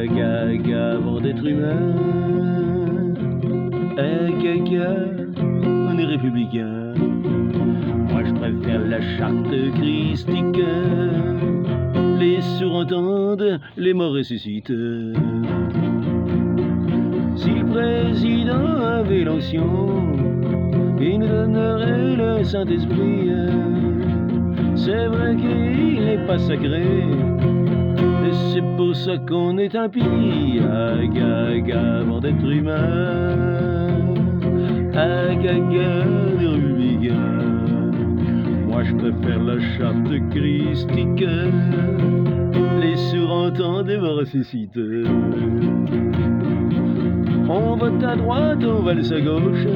Avant d'être humain, on est républicain. Moi je préfère la charte christique. Les sourds entendent, les morts ressuscitent. Si le président avait l'onction, il nous donnerait le Saint-Esprit. C'est vrai qu'il n'est pas sacré, et c'est pour ça qu'on est impie. Avant d'être humain, des républicains. Moi je préfère la charte christique. Les sourds entendent, les morts ressuscitent. On vote à droite, on valse à gauche,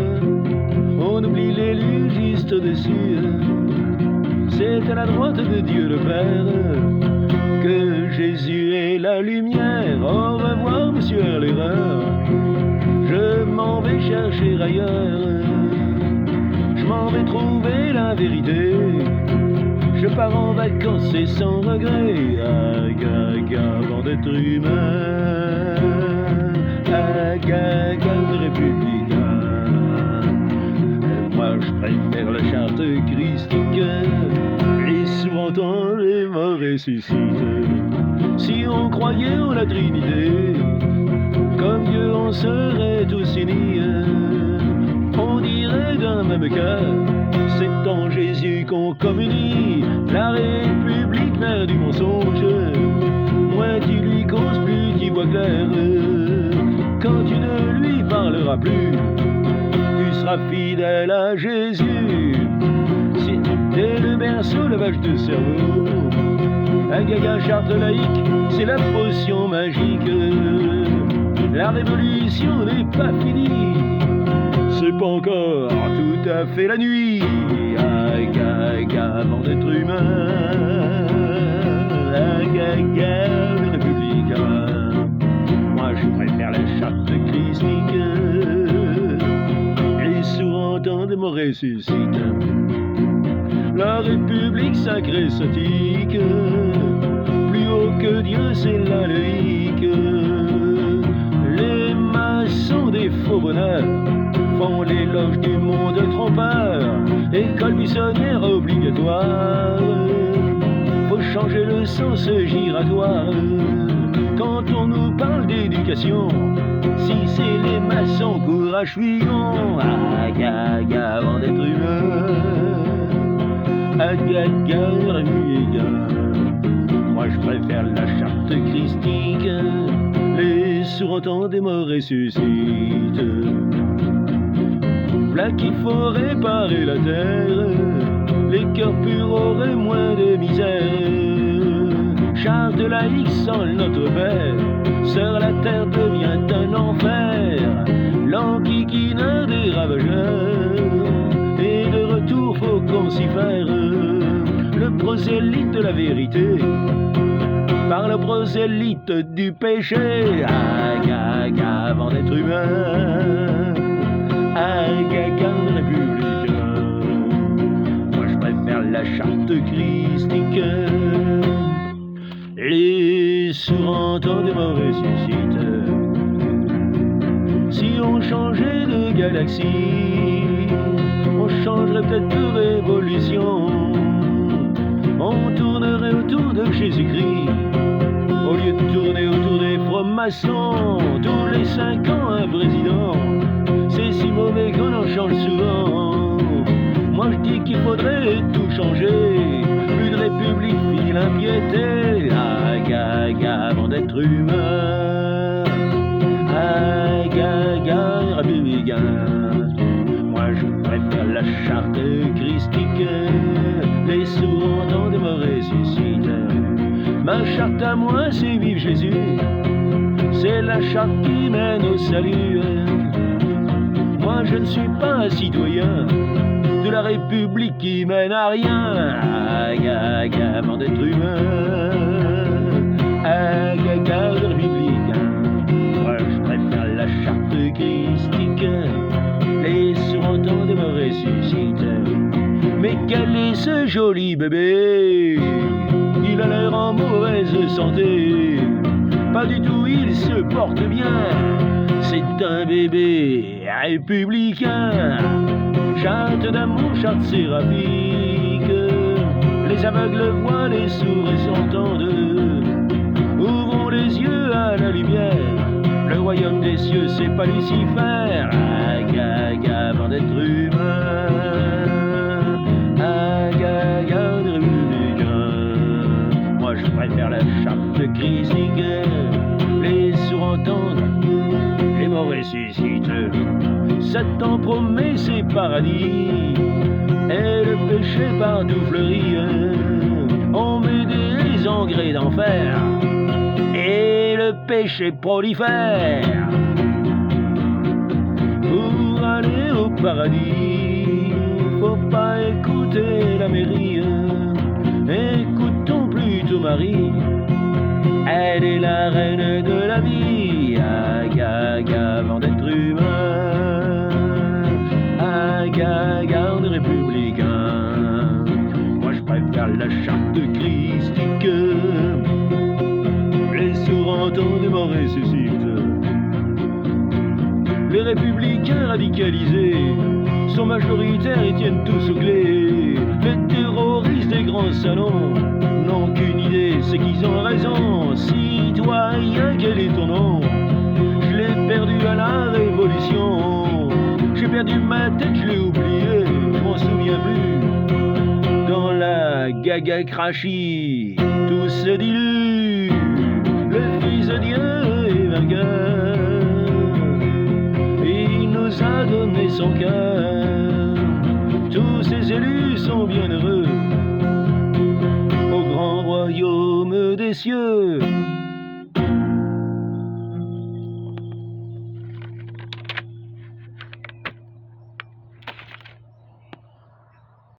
on oublie l'élu juste au-dessus. C'est à la droite de Dieu le Père que Jésus est la lumière. Au revoir, monsieur l'erreur, je m'en vais chercher ailleurs. Je m'en vais trouver la vérité. Je pars en vacances et sans regret. Avant d'être humain, républicain. Moi je préfère la charte christique. Les sourds entendent, les morts ressuscitent. Si on croyait en la Trinité, comme Dieu on serait tous unis. On dirait d'un même cœur, c'est en Jésus qu'on communie. La République, mère du mensonge, moins tu lui causes, plus tu vois clair. Quand tu ne lui parleras plus, tu seras fidèle à Jésus. Si t'es le berceau, le vache de cerveau, un gaga charte laïque, c'est la potion magique. La révolution n'est pas finie, c'est pas encore tout à fait la nuit. Avant d'être humain, le républicain. Moi je préfère la charte christique. Les sourds entendent, les morts ressuscitent. La République sacrée s'attique. Plus haut que Dieu, c'est la laïque. Les maçons des faux bonheurs font l'éloge du monde trompeur. École buissonnière obligatoire, faut changer le sens giratoire. Quand on nous parle d'éducation, si c'est les maçons, courage fuyons. Avant d'être humain, républicain. Moi je préfère la charte christique. Les sourds entendent, des morts ressuscitent. V'là qu'il faut réparer la terre, les cœurs purs auraient moins de misère. Charte laïque sans notre Père, sur la terre devient un enfer. L'enquiquineur des ravageurs, et de retour faut qu'on s'y faire. Le prosélyte de la vérité, par le prosélyte du péché. Avant d'être humain, républicain. Moi je préfère la charte christique. Les sourds entendent, les morts ressuscitent. Si on changeait de galaxie, on changerait peut-être de révolution. On tournerait autour de Jésus-Christ, au lieu de tourner autour des francs-maçons. Tous les 5 ans un président, c'est si mauvais qu'on en change souvent. Moi je dis qu'il faudrait tout changer, plus de république, fini l'impiété. Avant d'être humain, républicain. Moi je préfère la charte christique. Les sourds entendent, les morts ressuscitent. Ma charte à moi c'est vive Jésus, c'est la charte qui mène au salut. Moi je ne suis pas un citoyen de la République qui mène à rien. Avant d'être humain, républicain. Moi je préfère la charte christique. Les sourds entendent, les morts ressuscitent. Mais quel est ce joli bébé? Il a l'air en mauvaise santé. Pas du tout, il se porte bien. C'est un bébé républicain. Charte d'amour, charte séraphique. Les aveugles voient, les sourds et s'entendent. Ouvrons les yeux à la lumière. Le royaume des cieux, c'est pas Lucifer. Agaga, avant d'être humain. Agaga, de républicain. Moi je préfère la charte christique. Les sourds entendent, les morts ressuscitent. Satan promet ses paradis. Et le péché partout fleurit. On met des engrais d'enfer. Et le péché prolifère. Pour aller au paradis, faut pas écouter la mairie. Écoutons plutôt Marie. Elle est la reine de la vie. Agaga, avant d'être humain. Agaga, de républicain. Moi je préfère la charte christique. Les sourds entendent, les morts ressuscitent. Les républicains radicalisés sont majoritaires et tiennent tous aux clés. Les terroristes des grands salons n'ont qu'une idée, c'est qu'ils ont raison. Citoyen, quel est ton nom? Je l'ai perdu à la Révolution. J'ai perdu ma tête, je l'ai oublié, je m'en souviens plus. Dans la gaga crachie, tout se dilue. Le Fils de Dieu est vainqueur. Il nous a donné son cœur. Tous ses élus sont bien heureux au grand royaume des cieux.